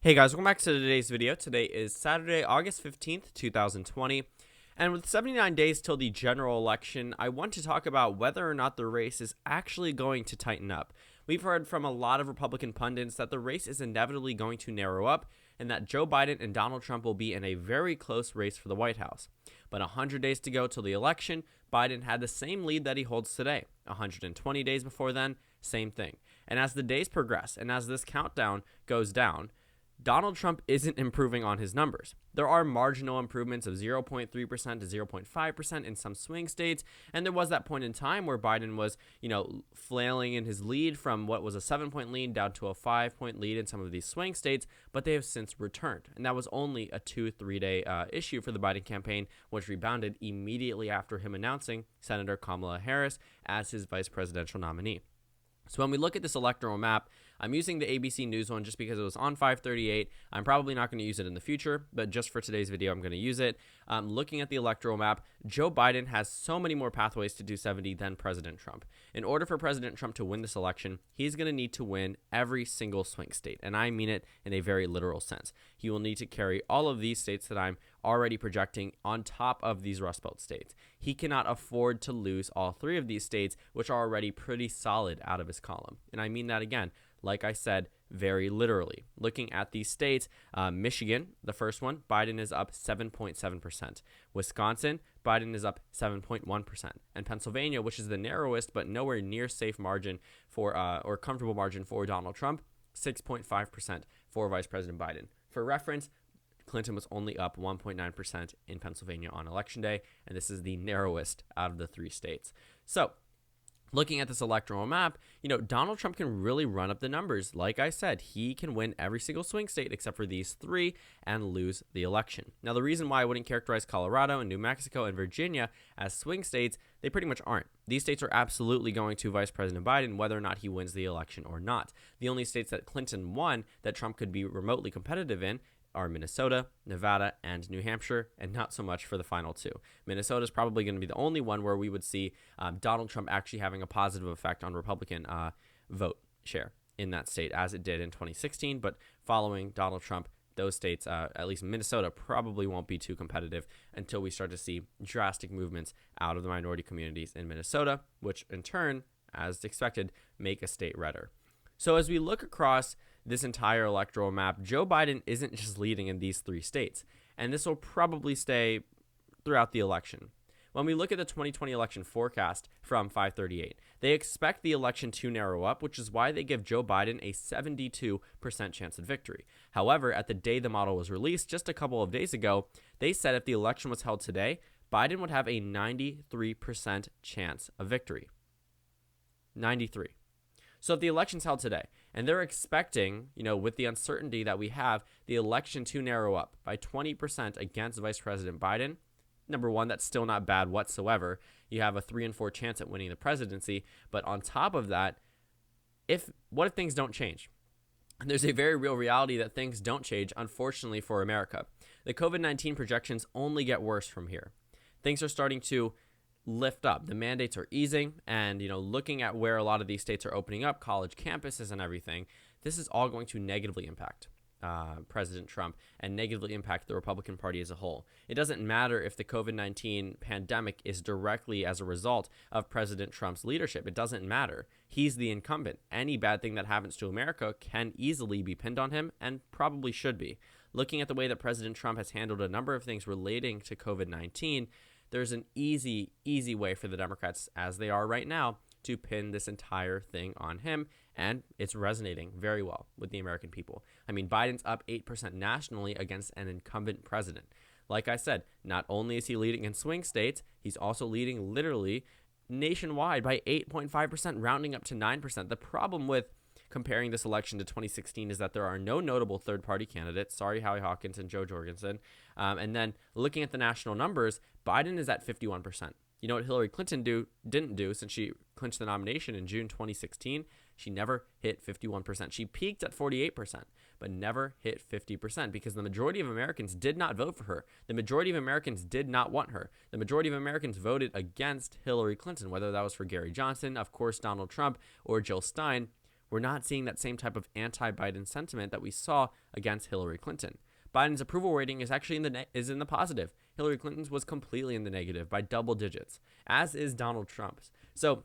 Hey guys, welcome back to today's video. Today is Saturday, August 15th, 2020. And with 79 days till the general election, I want to talk about whether or not the race is actually going to tighten up. We've heard from a lot of Republican pundits that the race is inevitably going to narrow up and that Joe Biden and Donald Trump will be in a very close race for the White House. But 100 days to go till the election, Biden had the same lead that he holds today. 120 days before then, same thing. And as the days progress and as this countdown goes down, Donald Trump isn't improving on his numbers. There are marginal improvements of 0.3% to 0.5% in some swing states, and there was that point in time where Biden was, flailing in his lead from what was a 7-point lead down to a 5-point lead in some of these swing states, but they have since returned. And that was only a 2-3 day issue for the Biden campaign, which rebounded immediately after him announcing Senator Kamala Harris as his vice presidential nominee. So when we look at this electoral map, I'm using the ABC News one just because it was on 538. I'm probably not going to use it in the future, but just for today's video, I'm going to use it. Looking at the electoral map, Joe Biden has so many more pathways to 270 than President Trump. In order for President Trump to win this election, he's going to need to win every single swing state, and I mean it in a very literal sense. He will need to carry all of these states that I'm already projecting on top of these Rust Belt states. He cannot afford to lose all three of these states, which are already pretty solid out of his column. And I mean that again, like I said, very literally. Looking at these states, Michigan, the first one, Biden is up 7.7%. Wisconsin, Biden is up 7.1%. And Pennsylvania, which is the narrowest but nowhere near safe margin for or comfortable margin for Donald Trump, 6.5% for Vice President Biden. For reference, Clinton was only up 1.9% in Pennsylvania on election day, and this is the narrowest out of the three states. So, looking at this electoral map, Donald Trump can really run up the numbers. Like I said, he can win every single swing state except for these three and lose the election. Now, the reason why I wouldn't characterize Colorado and New Mexico and Virginia as swing states, they pretty much aren't. These states are absolutely going to Vice President Biden whether or not he wins the election or not. The only states that Clinton won that Trump could be remotely competitive in are Minnesota, Nevada, and New Hampshire, and not so much for the final two. Minnesota is probably going to be the only one where we would see Donald Trump actually having a positive effect on Republican vote share in that state, as it did in 2016. But following Donald Trump, those states, at least Minnesota, probably won't be too competitive until we start to see drastic movements out of the minority communities in Minnesota, which in turn, as expected, make a state redder. So as we look across this entire electoral map, Joe Biden isn't just leading in these three states, and this will probably stay throughout the election. When we look at the 2020 election forecast from 538, they expect the election to narrow up, which is why they give Joe Biden a 72% chance of victory. However, at the day the model was released, just a couple of days ago, they said if the election was held today, Biden would have a 93% chance of victory. 93. So if the election's held today, and they're expecting, with the uncertainty that we have, the election to narrow up by 20% against Vice President Biden, number one, that's still not bad whatsoever. You have a 3 in 4 chance at winning the presidency. But on top of that, what if things don't change? And there's a very real reality that things don't change, unfortunately, for America. The COVID-19 projections only get worse from here. Things are starting to lift up. The mandates are easing, and looking at where a lot of these states are opening up, college campuses and everything, this is all going to negatively impact President Trump and negatively impact the Republican Party as a whole. It doesn't matter if the COVID-19 pandemic is directly as a result of President Trump's leadership. It doesn't matter. He's the incumbent. Any bad thing that happens to America can easily be pinned on him, and probably should be. Looking at the way that President Trump has handled a number of things relating to COVID-19, there's an easy way for the Democrats, as they are right now, to pin this entire thing on him, and it's resonating very well with the American people. I mean, Biden's up 8% nationally against an incumbent president. Like I said, not only is he leading in swing states, he's also leading literally nationwide by 8.5%, rounding up to 9%. The problem with comparing this election to 2016 is that there are no notable third-party candidates. Sorry, Howie Hawkins and Joe Jorgensen. And then looking at the national numbers, Biden is at 51%. You know what Hillary Clinton didn't do since she clinched the nomination in June 2016? She never hit 51%. She peaked at 48%, but never hit 50% because the majority of Americans did not vote for her. The majority of Americans did not want her. The majority of Americans voted against Hillary Clinton, whether that was for Gary Johnson, of course, Donald Trump, or Jill Stein. we're not seeing that same type of anti-Biden sentiment that we saw against Hillary Clinton. Biden's approval rating is actually in the positive. Hillary Clinton's was completely in the negative by double digits, as is Donald Trump's. So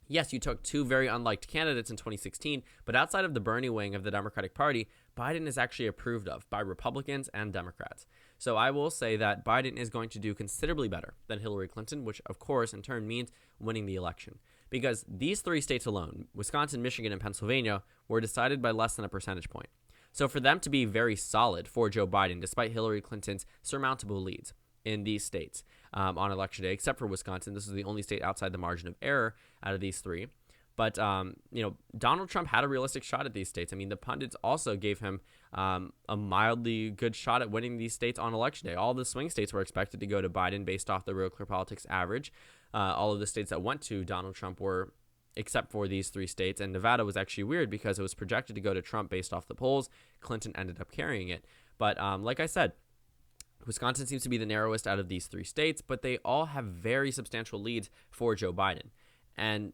yes, you took two very unliked candidates in 2016, but outside of the Bernie wing of the Democratic Party, Biden is actually approved of by Republicans and Democrats. So I will say that Biden is going to do considerably better than Hillary Clinton, which of course in turn means winning the election. Because these three states alone, Wisconsin, Michigan, and Pennsylvania, were decided by less than a percentage point. So for them to be very solid for Joe Biden, despite Hillary Clinton's surmountable leads in these states on election day, except for Wisconsin, this is the only state outside the margin of error out of these three. But, Donald Trump had a realistic shot at these states. I mean, the pundits also gave him a mildly good shot at winning these states on election day. All the swing states were expected to go to Biden based off the Real Clear Politics average. All of the states that went to Donald Trump were, except for these three states. And Nevada was actually weird because it was projected to go to Trump based off the polls. Clinton ended up carrying it. But like I said, Wisconsin seems to be the narrowest out of these three states, but they all have very substantial leads for Joe Biden. And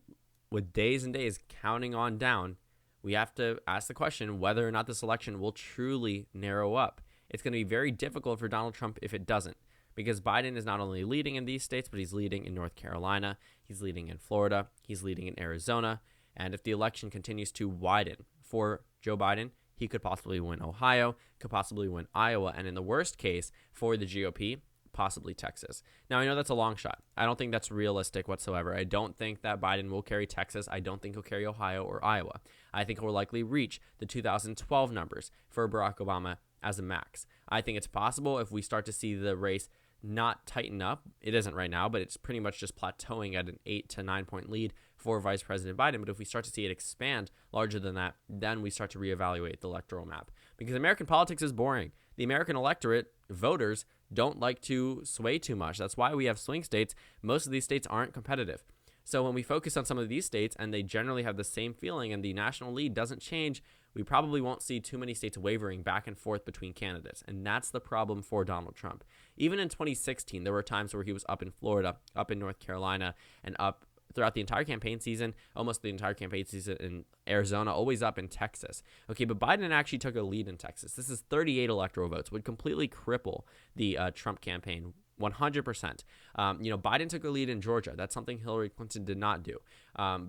with days and days counting on down, we have to ask the question whether or not this election will truly narrow up. It's going to be very difficult for Donald Trump if it doesn't, because Biden is not only leading in these states, but he's leading in North Carolina, he's leading in Florida, he's leading in Arizona, and if the election continues to widen for Joe Biden, he could possibly win Ohio, could possibly win Iowa, and in the worst case for the GOP, possibly Texas. Now, I know that's a long shot. I don't think that's realistic whatsoever. I don't think that Biden will carry Texas. I don't think he'll carry Ohio or Iowa. I think he'll likely reach the 2012 numbers for Barack Obama as a max. I think it's possible if we start to see the race not tighten up. It isn't right now, but it's pretty much just plateauing at an 8 to 9 point lead for Vice President Biden. But if we start to see it expand larger than that, then we start to reevaluate the electoral map. Because American politics is boring. The American electorate, voters, don't like to sway too much. That's why we have swing states. Most of these states aren't competitive. So when we focus on some of these states and they generally have the same feeling and the national lead doesn't change, we probably won't see too many states wavering back and forth between candidates. And that's the problem for Donald Trump. Even in 2016, there were times where he was up in Florida, up in North Carolina, and up throughout the entire campaign season, almost the entire campaign season in Arizona, always up in Texas. Okay, but Biden actually took a lead in Texas. This is 38 electoral votes, would completely cripple the Trump campaign 100%. Biden took a lead in Georgia. That's something Hillary Clinton did not do,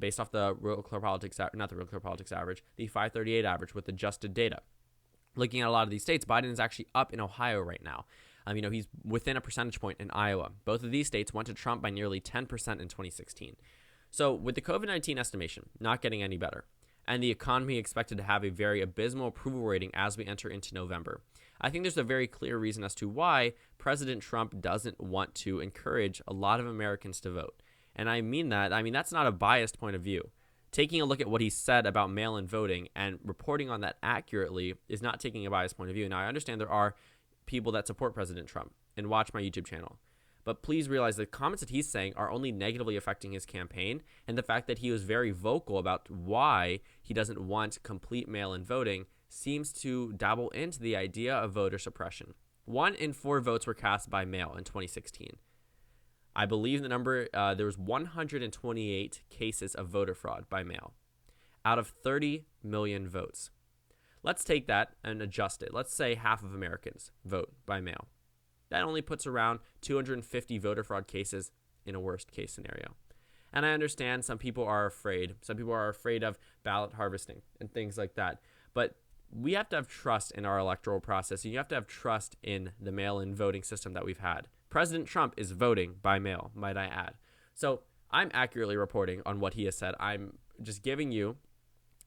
based off the Real Clear Politics, not the Real Clear Politics average, the 538 average with adjusted data. Looking at a lot of these states, Biden is actually up in Ohio right now. He's within a percentage point in Iowa. Both of these states went to Trump by nearly 10% in 2016. So with the COVID-19 estimation not getting any better, and the economy expected to have a very abysmal approval rating as we enter into November, I think there's a very clear reason as to why President Trump doesn't want to encourage a lot of Americans to vote. And I mean that. That's not a biased point of view. Taking a look at what he said about mail-in voting and reporting on that accurately is not taking a biased point of view. Now, I understand there are people that support President Trump and watch my YouTube channel. But please realize the comments that he's saying are only negatively affecting his campaign, and the fact that he was very vocal about why he doesn't want complete mail-in voting seems to dabble into the idea of voter suppression. 1 in 4 votes were cast by mail in 2016. I believe the number, there was 128 cases of voter fraud by mail out of 30 million votes. Let's take that and adjust it. Let's say half of Americans vote by mail. That only puts around 250 voter fraud cases in a worst case scenario. And I understand some people are afraid. Some people are afraid of ballot harvesting and things like that. But we have to have trust in our electoral process. And you have to have trust in the mail-in voting system that we've had. President Trump is voting by mail, might I add. So I'm accurately reporting on what he has said. I'm just giving you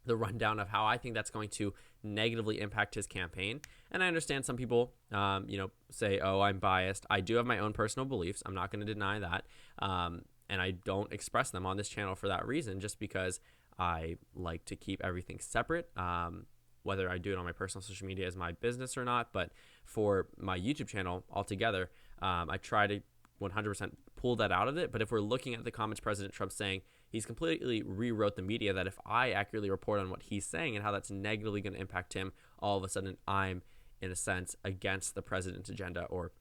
the rundown of how I think that's going to negatively impact his campaign. And I understand some people, say, oh, I'm biased. I do have my own personal beliefs. I'm not going to deny that. And I don't express them on this channel for that reason, just because I like to keep everything separate. Whether I do it on my personal social media is my business or not. But for my YouTube channel altogether, I try to 100% pull that out of it. But if we're looking at the comments President Trump saying, he's completely rewrote the media that if I accurately report on what he's saying and how that's negatively going to impact him, all of a sudden I'm, in a sense, against the president's agenda or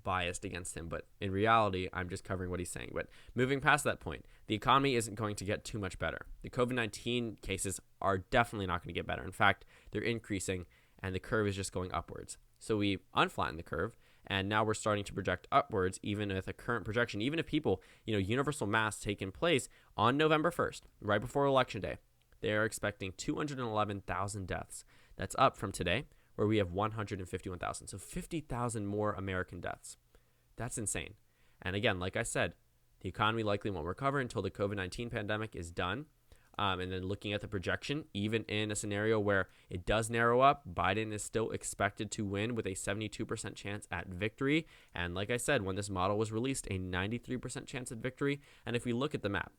biased against him, but in reality, I'm just covering what he's saying. But moving past that point, the economy isn't going to get too much better. The COVID-19 cases are definitely not going to get better. In fact, they're increasing, and the curve is just going upwards. So we unflattened the curve, and now we're starting to project upwards, even with a current projection. Even if people, universal masks taking place on November 1st, right before Election Day, they are expecting 211,000 deaths. That's up from today, where we have 151,000. So 50,000 more American deaths. That's insane. And again, like I said, the economy likely won't recover until the COVID-19 pandemic is done. And then looking at the projection, even in a scenario where it does narrow up, Biden is still expected to win with a 72% chance at victory. And like I said, when this model was released, a 93% chance at victory. And if we look at the map,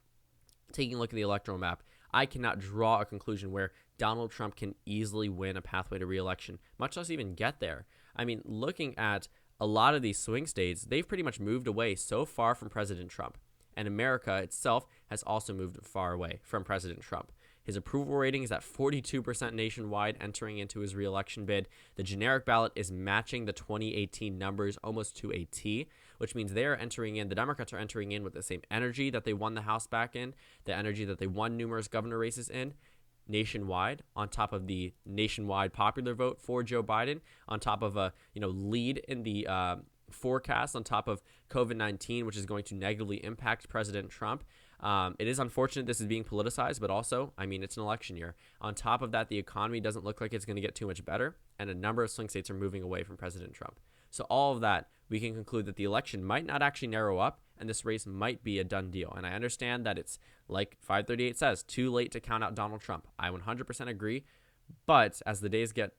taking a look at the electoral map, I cannot draw a conclusion where Donald Trump can easily win a pathway to re-election, much less even get there. I mean, looking at a lot of these swing states, they've pretty much moved away so far from President Trump. And America itself has also moved far away from President Trump. His approval rating is at 42% nationwide entering into his re-election bid. The generic ballot is matching the 2018 numbers almost to a T, which means they are entering in, the Democrats are entering in with the same energy that they won the House back in, the energy that they won numerous governor races in, nationwide, on top of the nationwide popular vote for Joe Biden, on top of a lead in the forecast, on top of COVID-19, which is going to negatively impact President Trump. It is unfortunate this is being politicized, but also, it's an election year. On top of that, the economy doesn't look like it's going to get too much better, and a number of swing states are moving away from President Trump. So all of that, we can conclude that the election might not actually narrow up, and this race might be a done deal. And I understand that it's, like FiveThirtyEight says, too late to count out Donald Trump. I 100% agree, but as the days get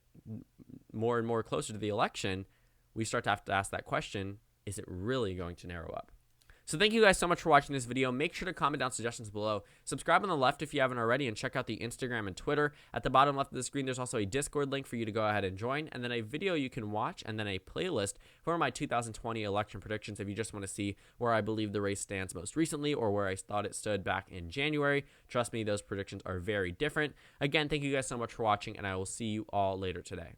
more and more closer to the election, we start to have to ask that question, is it really going to narrow up? So thank you guys so much for watching this video. Make sure to comment down suggestions below. Subscribe on the left if you haven't already, and check out the Instagram and Twitter. At the bottom left of the screen, there's also a Discord link for you to go ahead and join, and then a video you can watch, and then a playlist for my 2020 election predictions if you just want to see where I believe the race stands most recently or where I thought it stood back in January. Trust me, those predictions are very different. Again, thank you guys so much for watching, and I will see you all later today.